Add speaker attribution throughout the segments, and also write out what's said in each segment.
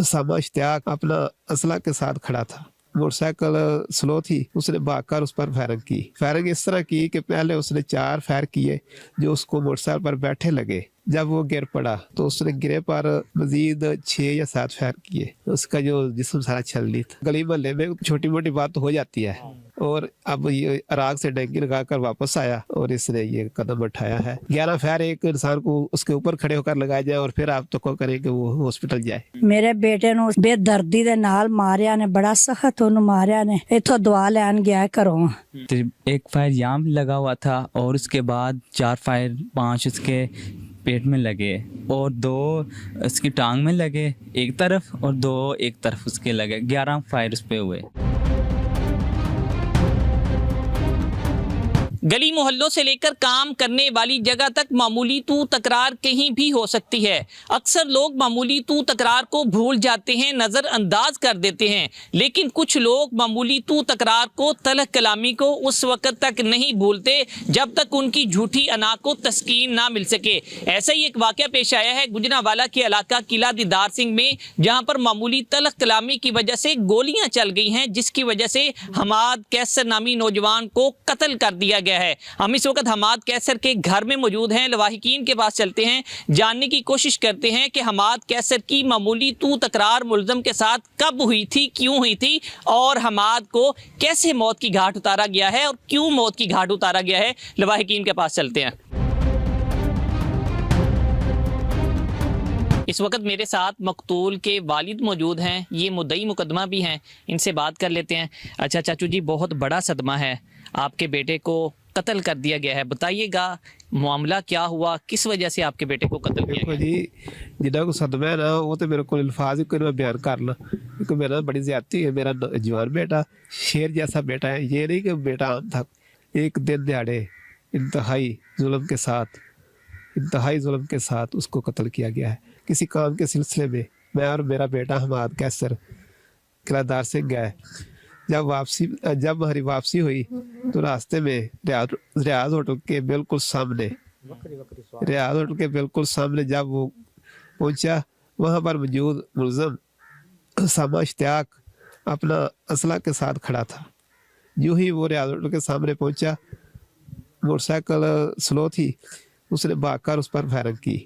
Speaker 1: सामा इश्तियाक अपना असला के साथ खड़ा था। मोटरसाइकिल स्लो थी, उसने भागकर उस पर फायरिंग की। फायरिंग इस तरह की कि पहले उसने 4 फायर किए जो उसको मोटरसाइकिल पर बैठे लगे। जब वो गिर पड़ा तो उसने गिरे पर मजीद 6 या 7 फायर किए। उसका जो जिस्म सारा छलनी था। गली मोहल्ले में छोटी मोटी बात तो हो जाती है, और अब ये अराग से डंकी लगाकर वापस आया और इसने ये कदम उठाया है। 11 फायर एक इंसान को उसके ऊपर खड़े होकर लगाया जाए और फिर आप तो को करें कि वो हॉस्पिटल जाए।
Speaker 2: मेरे बेटे ਨੂੰ ਬੇਦਰਦੀ ਦੇ ਨਾਲ ਮਾਰਿਆ ਨੇ, बड़ा सख्त ਉਹਨੂੰ ਮਾਰਿਆ ਨੇ। इथों दवा लैन गया घरों।
Speaker 3: तो एक फायर यहाँ लगा हुआ था और उसके बाद 4 फायर 5 उसके पेट में लगे और 2 उसकी टांग में लगे एक तरफ और 2 एक तरफ उसके लगे। 11 फायर उस पे हुए।
Speaker 4: गली मोहल्लों से लेकर काम करने वाली जगह तक मामूली तू तकरार कहीं भी हो सकती है। अक्सर लोग मामूली तू तकरार को भूल जाते हैं, नज़रअंदाज कर देते हैं, लेकिन कुछ लोग मामूली तू तकरार को, तलख कलामी को उस वक़्त तक नहीं भूलते जब तक उनकी झूठी अना को तस्कीन ना मिल सके। ऐसा ही एक वाक़या पेश आया है गुजरांवाला के इलाका किला दीदार सिंह में, जहाँ पर मामूली तलख कलामी की वजह से गोलियाँ चल गई हैं, जिसकी वजह से हमाद कैसर नामी नौजवान को कत्ल कर दिया गया है। हम इस वक्त हमाद कैसर के घर में मौजूद हैं। लवाहिकीन के पास चलते हैं, जानने की कोशिश करते हैं कि हमाद कैसर की मामूली तू तकरार मुलजम के साथ कब हुई थी, क्यों हुई थी, और हमाद को कैसे मौत की घाट उतारा गया है और क्यों मौत की घाट उतारा गया है। लवाहिकीन के पास चलते हैं। इस वक्त मेरे साथ मकतूल के वालिद मौजूद हैं, ये मुद्दई मुकदमा भी हैं, इनसे बात कर लेते हैं। अच्छा चाचू जी, बहुत बड़ा सदमा है, आपके बेटे को कत्ल कर दिया गया है, बताइएगा मामला क्या हुआ, किस वजह से आपके बेटे को कत्ल किया गया?
Speaker 1: जी जिन्ना को सदमा है ना, वो तो मेरे को अल्फाज ही कोई मैं बयान कर ला, क्योंकि मेरा बड़ी ज्यादती है। मेरा जवान बेटा शेर जैसा बेटा है, ये नहीं कि बेटा आम था। एक दिन दिहाड़े इंतहाई जुल्म के साथ उसको कत्ल किया गया है। किसी काम के सिलसिले में मैं और मेरा बेटा हमाद कैसर किलादार से गए। जब हमारी वापसी हुई तो रास्ते में रियाज होटल के बिल्कुल सामने जब वो पहुंचा, वहां पर मौजूद मुलजम सामा इश्तियाक अपना असला के साथ खड़ा था। यूं ही वो रियाज होटल के सामने पहुंचा, मोटरसाइकिल स्लो थी, उसने भागकर उस पर फायरिंग की।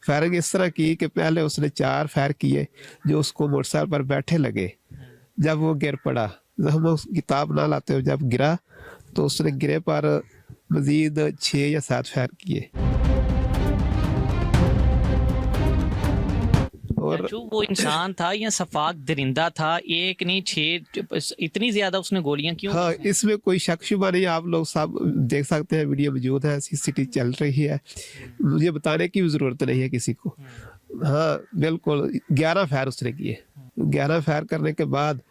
Speaker 1: फायरिंग इस तरह की कि पहले उसने 4 फायर किए जो उसको मोटरसाइकिल पर बैठे लगे। जब वो गिर पड़ा, हम उस किताब ना लाते हो, जब गिरा तो उसने गिरे पर मजीद 6 या 7 फायर किए। और
Speaker 4: वो इंसान था या सफाक दरिंदा था? एक नहीं 6, इतनी ज्यादा उसने गोलियां क्यों?
Speaker 1: हाँ, इसमें कोई शक शुबा नहीं। आप लोग सब देख सकते हैं, वीडियो मौजूद है, सीसीटीवी चल रही है, मुझे बताने की भी जरूरत नहीं है किसी को। हाँ बिल्कुल, 11 फायर उसने किए। 11 फायर करने के बाद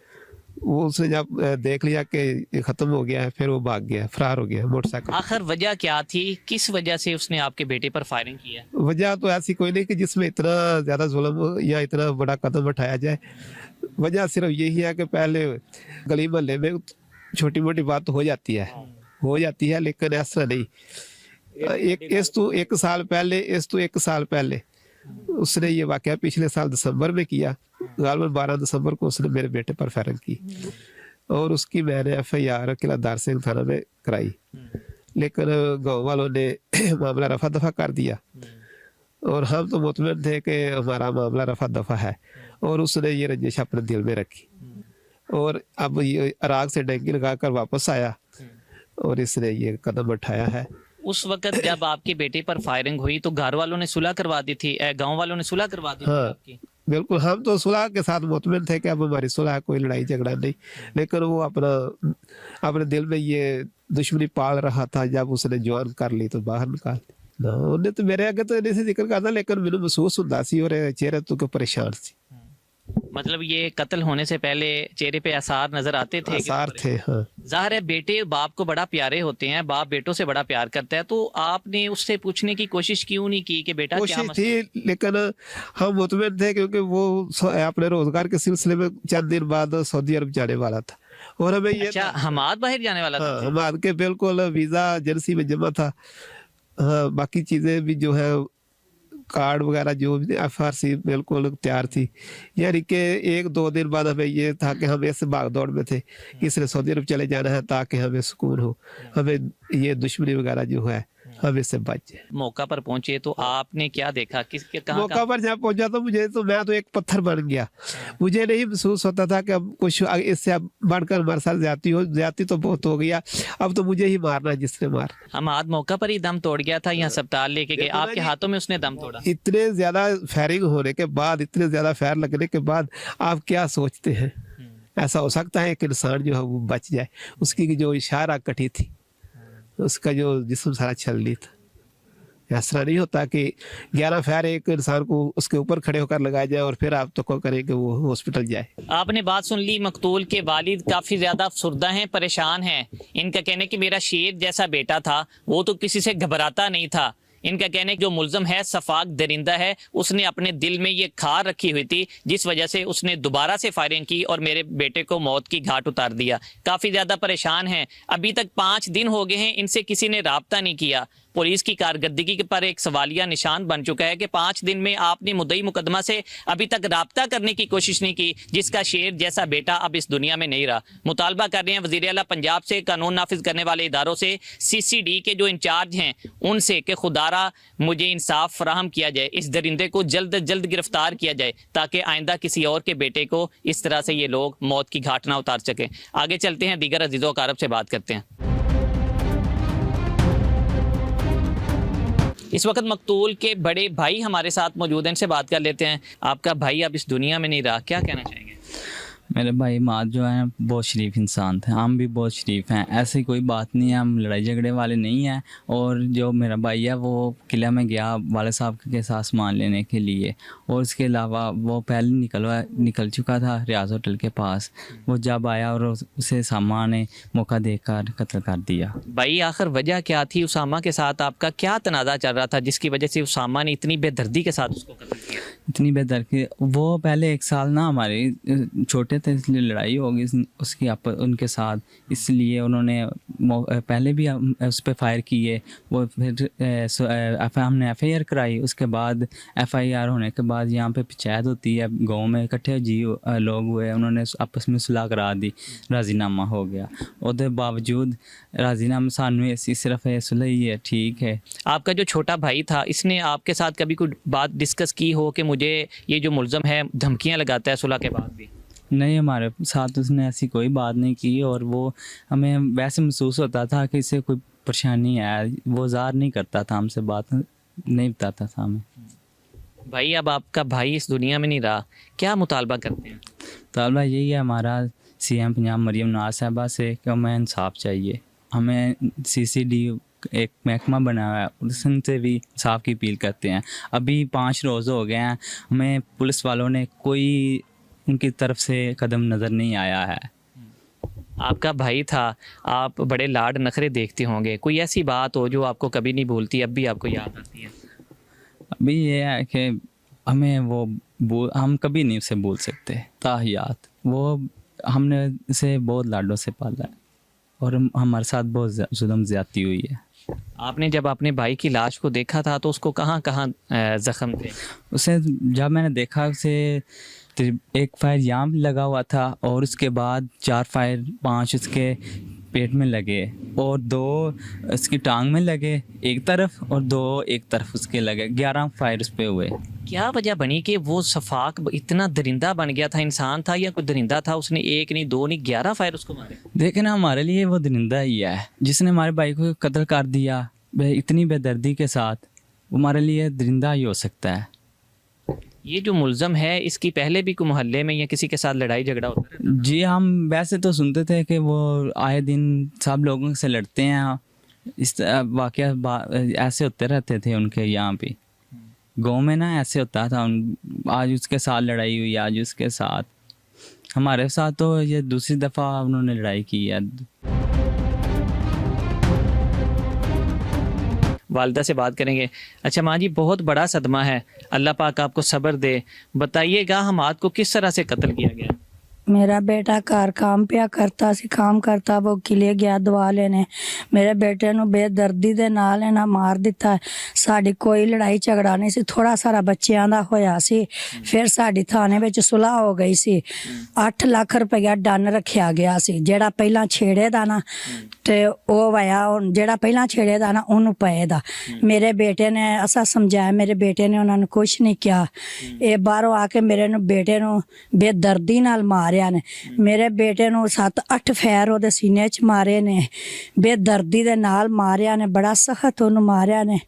Speaker 1: वो उसने जब देख लिया कि खत्म हो गया है, फिर वो भाग गया, फरार हो गया मोटरसाइकिल।
Speaker 4: आखिर वजह क्या थी, किस वजह से उसने आपके बेटे पर फायरिंग किया?
Speaker 1: वजह तो ऐसी कोई नहीं कि जिसमें इतना ज्यादा जुल्म या इतना बड़ा कदम उठाया जाए। वजह सिर्फ यही है कि पहले गली मोहल्ले में छोटी मोटी बात तो हो जाती है, लेकिन ऐसा नहीं। एक साल पहले उसने ये वाकया पिछले साल दिसंबर में किया। गालबन 12 दिसंबर को उसने मेरे बेटे पर फायरिंग की और उसकी मैंने FIR किलादार सिंह थाना में कराई, लेकिन गाँव वालों ने मामला रफा दफा कर दिया और हम तो मुतमईन थे कि हमारा मामला रफा दफा है, और उसने ये रंजिश अपने दिल में रखी और अब ये अराग से डंकी लगाकर वापस आया और इसने ये कदम उठाया है।
Speaker 4: उस वक्त जब आपके बेटे पर फायरिंग हुई तो घर वालों ने सुलह करवा दी थी, गांव वालों ने सुलह करवा दी थी आपकी?
Speaker 1: बिल्कुल, हम तो सुलह के साथ मुतमिन थे कि अब हमारी सुलह, कोई लड़ाई झगड़ा नहीं, लेकिन वो अपने दिल में ये दुश्मनी पाल रहा था। जब उसने जवान कर ली तो बाहर निकाल दी। उन्हें तो मेरे आगे तो नहीं से जिक्र करना, लेकिन मैंने महसूस होता सी और चेहरे तो के परेशान सी।
Speaker 4: मतलब ये कत्ल होने से पहले चेहरे पे आसार नजर आते थे?
Speaker 1: आसार थे, हाँ।
Speaker 4: जाहिर है बेटे बाप को बड़ा प्यारे होते हैं, बाप बेटों से बड़ा प्यार करता है, तो आपने उससे पूछने की कोशिश क्यों नहीं की कि बेटा क्या
Speaker 1: कोशिश थी, लेकिन हम मुतमिन थे क्योंकि वो अपने रोजगार के सिलसिले में चंद दिन बाद सऊदी अरब जाने वाला था और हमें ये
Speaker 4: हमाद बाहर जाने वाला था।
Speaker 1: हमाद के बिल्कुल वीजा एजेंसी में जमा था। हाँ, बाकी चीजें भी जो है कार्ड वगैरह जो भी FRC बिल्कुल तैयार थी। यानी कि 1-2 दिन बाद हमें ये था कि हम ऐसे भाग दौड़ में थे कि इसने सऊदी अरब चले जाना है ताकि हमें सुकून हो, हमें ये दुश्मनी वगैरह जो है हम इससे बच जाए।
Speaker 4: मौका पर पहुंचे तो आपने क्या देखा, किसके कहाँ
Speaker 1: मौका पर जब पहुंचा तो मैं तो एक पत्थर बन गया। मुझे नहीं महसूस होता था कि अब कुछ इससे अब बढ़कर हमारे साथ ज्यादती तो बहुत हो गया, अब तो मुझे ही मारना है जिसने मार।
Speaker 4: हमाद मौका पर ही दम तोड़ गया था या अस्पताल लेके गए? आपके हाथों में उसने दम तोड़ा?
Speaker 1: इतने ज्यादा फायरिंग होने के बाद, इतने ज्यादा फायर लगने के बाद आप क्या सोचते हैं? ऐसा हो सकता है कि इंसान जो है वो बच जाए? उसकी जो इशारा कटी थी, उसका जो जिस्म सारा छलनी था। ऐसा नहीं होता कि 11 फायर एक इंसान को उसके ऊपर खड़े होकर लगाया जाए और फिर आप तो को करें कि वो हॉस्पिटल जाए।
Speaker 4: आपने बात सुन ली। मकतूल के वालिद काफ़ी ज़्यादा अफसुर्दा हैं, परेशान हैं। इनका कहना है कि मेरा शेर जैसा बेटा था, वो तो किसी से घबराता नहीं था। इनका कहना है जो मुल्ज़म है सफाक दरिंदा है, उसने अपने दिल में ये खार रखी हुई थी जिस वजह से उसने दोबारा से फायरिंग की और मेरे बेटे को मौत की घाट उतार दिया। काफ़ी ज़्यादा परेशान हैं। अभी तक 5 दिन हो गए हैं, इनसे किसी ने राब्ता नहीं किया। पुलिस की कारकर्दगी के पर एक सवालिया निशान बन चुका है कि 5 दिन में आपने मुद्दई मुकदमा से अभी तक राब्ता करने की कोशिश नहीं की, जिसका शेर जैसा बेटा अब इस दुनिया में नहीं रहा। मुतालबा कर रहे हैं वज़ीर आला पंजाब से, कानून नाफिज करने वाले इदारों से, CCD के जो इंचार्ज हैं उनसे कि खुदारा मुझे इंसाफ फराहम किया जाए, इस दरिंदे को जल्द अज जल्द गिरफ्तार किया जाए ताकि आइंदा किसी और के बेटे को इस तरह से ये लोग मौत की घाट ना उतार सकें। आगे चलते हैं, दीगर अजीज़ों अकारब से बात करते हैं। इस वक्त मकतूल के बड़े भाई हमारे साथ मौजूद हैं, इनसे बात कर लेते हैं। आपका भाई अब इस दुनिया में नहीं रहा, क्या कहना चाहेंगे?
Speaker 3: मेरे भाई माद जो हैं बहुत शरीफ इंसान थे, हम भी बहुत शरीफ हैं, ऐसी कोई बात नहीं है, हम लड़ाई झगड़े वाले नहीं हैं। और जो मेरा भाई है वो किला में गया वाले साहब के साथ सामान लेने के लिए, और उसके अलावा वो पहले निकल चुका था रियाज होटल के पास। वो जब आया और उसे उसामा ने मौका देकर कत्ल कर दिया।
Speaker 4: भाई आखिर वजह क्या थी? उसामा के साथ आपका क्या तनाज़ा चल रहा था जिसकी वजह से उसामा ने इतनी बेदर्दी के साथ उसको कत्ल किया?
Speaker 3: इतनी बेदर्दी, वो पहले 1 साल ना हमारे छोटे थे इसलिए लड़ाई हो गई उसकी उनके साथ, इसलिए उन्होंने पहले भी उस पर फायर किए। वो फिर हमने FIR कराई, उसके बाद FIR होने के बाद यहाँ पे पंचायत होती है, गांव में इकट्ठे लोग हुए, उन्होंने आपस में सुलह करा दी, राजीनामा हो गया। उसके बावजूद राजीनामा सानू सिर्फ सुलह ही है, ठीक है।
Speaker 4: आपका जो छोटा भाई था, इसने आपके साथ कभी कोई बात डिस्कस की हो कि मुझे ये जो मुल्ज़म है धमकियाँ लगाता है सुलह के बाद भी?
Speaker 3: नहीं, हमारे साथ उसने ऐसी कोई बात नहीं की, और वो हमें वैसे महसूस होता था कि इससे कोई परेशानी है, वो ज़ाहिर नहीं करता था, हमसे बात नहीं बताता था हमें।
Speaker 4: भाई अब आपका भाई इस दुनिया में नहीं रहा, क्या मुतालबा करते हैं?
Speaker 3: मुतालबा यही है हमारा CM पंजाब मरियम नवाज साहबा से कि हमें इंसाफ चाहिए। हमें CCD एक महकमा बना हुआ है, उनसे भी इंसाफ की अपील करते हैं। अभी 5 रोज़ हो गए हैं, हमें पुलिस वालों ने कोई उनकी तरफ से कदम नज़र नहीं आया है।
Speaker 4: आपका भाई था, आप बड़े लाड नखरे देखते होंगे, कोई ऐसी बात हो जो आपको कभी नहीं भूलती, अब भी आपको याद आती है?
Speaker 3: अभी ये है कि हमें हम कभी नहीं उसे भूल सकते। ताहियात, वो हमने उसे बहुत लाडों से पाला है और हमारे साथ बहुत जुल्म ज़्यादती हुई है।
Speaker 4: आपने जब अपने भाई की लाश को देखा था तो उसको कहाँ कहाँ ज़ख्म थे?
Speaker 3: उसे जब मैंने देखा उसे 1 फायर यहाँ लगा हुआ था, और उसके बाद 4 फायर 5 उसके पेट में लगे, और 2 उसकी टांग में लगे एक तरफ, और 2 एक तरफ उसके लगे। 11 फायर उस पर हुए।
Speaker 4: क्या वजह बनी कि वो सफाक इतना दरिंदा बन गया था? इंसान था या कोई दरिंदा था? उसने 1 नहीं 2 नहीं 11 फायर उसको मारे।
Speaker 3: देखें ना, हमारे लिए वो दरिंदा ही है जिसने हमारे भाई को कत्ल कर दिया इतनी बेदर्दी के साथ। वो हमारे लिए दरिंदा ही हो सकता है।
Speaker 4: ये जो मुल्ज़म है, इसकी पहले भी कोई मोहल्ले में या किसी के साथ लड़ाई झगड़ा होता है?
Speaker 3: जी, हम वैसे तो सुनते थे कि वो आए दिन सब लोगों से लड़ते हैं, इस वाक़या ऐसे होते रहते थे उनके यहाँ पे गांव में ना, ऐसे होता था। आज उसके साथ लड़ाई हुई, आज उसके साथ। हमारे साथ तो ये दूसरी दफ़ा उन्होंने लड़ाई की है।
Speaker 4: वालदा से बात करेंगे। अच्छा माँ जी, बहुत बड़ा सदमा है, अल्लाह पाक आपको सब्र दे। बताइएगा हमाद को किस तरह से कत्ल किया गया?
Speaker 2: मेरा बेटा घर काम पिया करता सी, काम करता वो किले गया दवा लेने। मेरे बेटे ਨੂੰ ਬੇਦਰਦੀ ਦੇ ਨਾਲ ਇਹਨਾਂ ਮਾਰ ਦਿੱਤਾ। ਸਾਡੀ ਕੋਈ ਲੜਾਈ ਝਗੜਾ ਨਹੀਂ ਸੀ, ਥੋੜਾ ਸਾਰਾ ਬੱਚਿਆਂ ਦਾ ਹੋਇਆ ਸੀ। ਫਿਰ ਸਾਡੀ ਥਾਣੇ ਵਿੱਚ ਸੁਲਾਹ ਹੋ ਗਈ ਸੀ। 8 ਲੱਖ ਰੁਪਇਆ ਡਨ ਰੱਖਿਆ ਗਿਆ ਸੀ। ਜਿਹੜਾ ਪਹਿਲਾਂ ਛੇੜੇ ਦਾ ਨਾ ਤੇ ਉਹ ਵਾਇਆ, ਜਿਹੜਾ ਪਹਿਲਾਂ ਛੇੜੇ ਦਾ ਨਾ ਉਹਨੂੰ ਪਏ ਦਾ। ਮੇਰੇ ਬੇਟੇ ਨੇ ਅਸਾਂ ਸਮਝਾਇਆ, ਮੇਰੇ ਬੇਟੇ ਨੇ ਉਹਨਾਂ ਨੂੰ ਕੁਝ ਨਹੀਂ ਕਿਹਾ। ਇਹ ਬਾਹਰੋਂ ਆ ਕੇ ਮੇਰੇ ਨੂੰ ਬੇਟੇ ਨੂੰ ਬੇਦਰਦੀ ਨਾਲ ਮਾਰਿਆ ਨੇ। ਮੇਰੇ ਬੇਟੇ ਨੂੰ 7-8 ਫੈਰ ਉਹਦੇ ਸੀਨੇ 'ਚ ਮਾਰੇ ਨੇ, ਬੇਦਰਦੀ ਦੇ ਨਾਲ ਮਾਰਿਆ ਨੇ, ਬੜਾ ਸਖਤ ਉਹਨੂੰ ਮਾਰਿਆ ਨੇ।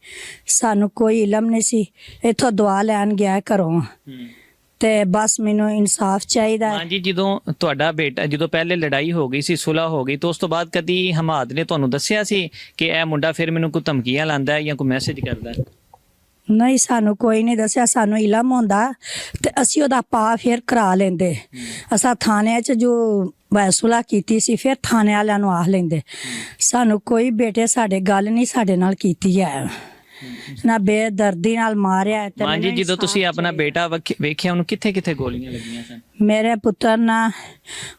Speaker 2: ਸਾਨੂੰ ਕੋਈ ਇਲਮ ਨਹੀਂ ਸੀ। ਇੱਥੋਂ ਦਵਾ ਲੈਣ ਗਿਆ ਘਰੋਂ ਤੇ ਬਸ ਮੈਨੂੰ ਇਨਸਾਫ ਚਾਹੀਦਾ ਹੈ।
Speaker 4: हाँ जी, ਜਦੋਂ ਤੁਹਾਡਾ ਬੇਟਾ ਜਦੋਂ ਪਹਿਲੇ ਲੜਾਈ ਹੋ ਗਈ ਸੀ, ਸੁਲ੍ਹਾ ਹੋ ਗਈ, ਤਾਂ ਉਸ ਤੋਂ ਬਾਅਦ ਕਦੀ ਹਮਾਦ ਨੇ ਤੁਹਾਨੂੰ ਦੱਸਿਆ ਸੀ ਕਿ ਇਹ ਮੁੰਡਾ ਫਿਰ ਮੈਨੂੰ ਕੋਈ ਧਮਕੀਆਂ ਲਾਉਂਦਾ ਹੈ ਜਾਂ ਕੋਈ ਮੈਸੇਜ ਕਰਦਾ ਹੈ?
Speaker 2: ਨਹੀਂ, ਸਾਨੂੰ ਕੋਈ ਨਹੀਂ ਦੱਸਿਆ। ਸਾਨੂੰ ਇਲਮ ਹੁੰਦਾ ਤੇ ਅਸੀਂ ਉਹਦਾ ਪਾ ਫਿਰ ਕਰਾ ਲੈਂਦੇ। ਅਸਾਂ ਥਾਣੇ 'ਚ ਜੋ ਵੈਸੂਲਾ ਕੀਤੀ ਸੀ ਫਿਰ ਥਾਣੇ ਵਾਲਿਆਂ ਨੂੰ ਆਖ ਲੈਂਦੇ। ਸਾਨੂੰ ਕੋਈ ਬੇਟੇ ਸਾਡੇ ਗੱਲ ਨਹੀਂ ਸਾਡੇ ਨਾਲ ਕੀਤੀ ਹੈ ਨਾ, ਬੇਦਰਦੀ ਨਾਲ ਮਾਰਿਆ ਤੇ
Speaker 4: ਮਾਂ ਜੀ,
Speaker 2: ਮੈਨੂੰ
Speaker 4: ਜਦੋਂ ਤੁਸੀਂ
Speaker 2: ਇਨਸਾਫ਼
Speaker 4: ਆਪਣਾ
Speaker 2: ਚਾਹੀਦਾ।
Speaker 4: ਬੇਟਾ ਵੇਖਿਆ, ਉਹਨੂੰ ਕਿੱਥੇ ਕਿੱਥੇ ਗੋਲੀਆਂ ਲੱਗੀਆਂ ਸਨ?
Speaker 2: ਮੇਰੇ ਪੁੱਤਰ ਨਾ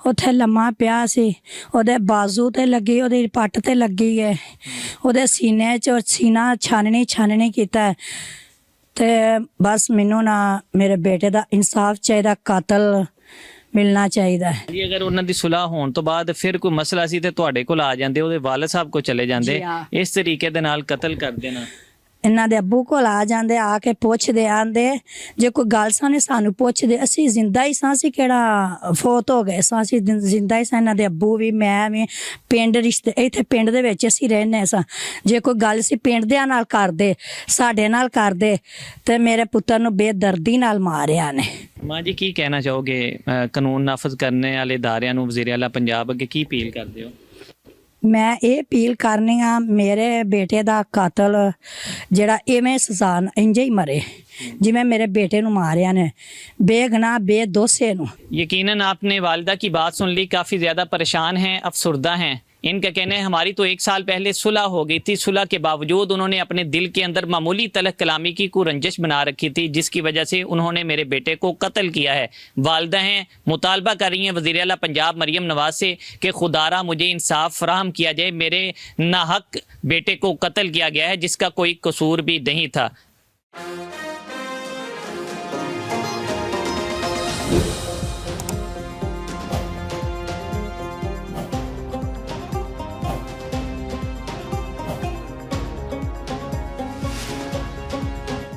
Speaker 2: ਉੱਥੇ ਲੰਮਾ ਪਿਆ ਸੀ, ਉਹਦੇ ਬਾਜ਼ੂ ਤੇ ਲੱਗੀ, ਉਹਦੀ ਪੱਟ ਤੇ ਲੱਗੀ ਹੈ, ਉਹਦੇ ਸੀਨੇ 'ਚ ਸੀਨਾ ਛਾਨਣੀ ਕੀਤਾ ਹੈ। ਤੇ ਬਸ ਮੈਨੂੰ ਨਾ ਮੇਰੇ ਬੇਟੇ ਦਾ ਇਨਸਾਫ ਚਾਹੀਦਾ, ਕਾਤਲ ਮਿਲਣਾ ਚਾਹੀਦਾ ਹੈ।
Speaker 4: ਜੀ, ਅਗਰ ਉਹਨਾਂ ਦੀ ਸੁਲਾਹ ਹੋਣ ਤੋਂ ਬਾਅਦ ਫਿਰ ਕੋਈ ਮਸਲਾ ਸੀ ਤੇ ਤੁਹਾਡੇ ਕੋਲ ਆ ਜਾਂਦੇ, ਉਹਦੇ ਵਾਲਿਦ ਸਾਹਿਬ ਕੋਲ ਚਲੇ ਜਾਂਦੇ,
Speaker 2: ਜੀ ਹਾਂ।
Speaker 4: ਇਸ ਤਰੀਕੇ ਦੇ ਨਾਲ ਕਤਲ ਕਰ ਦੇਣਾ।
Speaker 2: ਇਹਨਾਂ ਦੇ ਅੱਬੂ ਕੋਲ ਆ ਜਾਂਦੇ, ਆ ਕੇ ਪੁੱਛਦੇ ਆਂਦੇ, ਜੇ ਕੋਈ ਗੱਲ ਸਾਨੂੰ ਪੁੱਛਦੇ, ਅਸੀਂ ਜ਼ਿੰਦਾ ਹੀ ਸਾਂ, ਅਸੀਂ ਕਿਹੜਾ ਫੌਤ ਹੋ ਗਏ ਸਾਂ, ਅਸੀਂ ਜ਼ਿੰਦਾ ਹੀ ਸਾਂ। ਇਹਨਾਂ ਦੇ ਅੱਬੂ ਵੀ, ਮੈਂ ਵੀ, ਪਿੰਡ ਰਿਸ਼ਤੇ ਇੱਥੇ ਪਿੰਡ ਦੇ ਵਿੱਚ ਅਸੀਂ ਰਹਿੰਦੇ ਸਾਂ। ਜੇ ਕੋਈ ਗੱਲ ਸੀ ਪਿੰਡ ਦਿਆਂ ਨਾਲ ਕਰਦੇ, ਸਾਡੇ ਨਾਲ ਕਰਦੇ, ਤੇ ਮੇਰੇ ਪੁੱਤਰ ਨੂੰ ਬੇਦਰਦੀ ਨਾਲ ਮਾਰਿਆ ਨੇ।
Speaker 4: ਮਾਂ ਜੀ, ਕੀ ਕਹਿਣਾ ਚਾਹੋਗੇ ਕਾਨੂੰਨ ਨਾਫਜ਼ ਕਰਨੇ ਵਾਲੇ ਅਦਾਰਿਆਂ ਨੂੰ, ਵਜ਼ੀਰ ਆਲਾ ਪੰਜਾਬ ਅੱਗੇ ਕੀ ਅਪੀਲ ਕਰਦੇ ਹੋ?
Speaker 2: ਮੈਂ ਇਹ ਅਪੀਲ ਕਰਨੀ ਆ, ਮੇਰੇ ਬੇਟੇ ਦਾ ਕਾਤਲ ਜਿਹੜਾ ਇਵੇਂ ਸਜ਼ਾ ਇੰਝ ਹੀ ਮਰੇ ਜਿਵੇਂ ਮੇਰੇ बेटे ਨੂੰ ਮਾਰਿਆ ਨੇ, ਬੇਗੁਨਾਹ ਬੇਦੋਸ਼ੇ ਨੂੰ।
Speaker 4: यकीनन आपने वालिदा की बात सुन ली, काफ़ी ज़्यादा परेशान हैं, अफसुर्दा हैं। इनका कहना है हमारी तो 1 साल पहले सुलह हो गई थी, सुलह के बावजूद उन्होंने अपने दिल के अंदर मामूली तलख कलामी की को रंजिश बना रखी थी, जिसकी वजह से उन्होंने मेरे बेटे को कत्ल किया है। वालिदा हैं, मुतालबा कर रही हैं वज़ीर आला पंजाब मरियम नवाज से कि खुदारा मुझे इंसाफ फराहम किया जाए, मेरे नाहक बेटे को कत्ल किया गया है जिसका कोई कसूर भी नहीं था।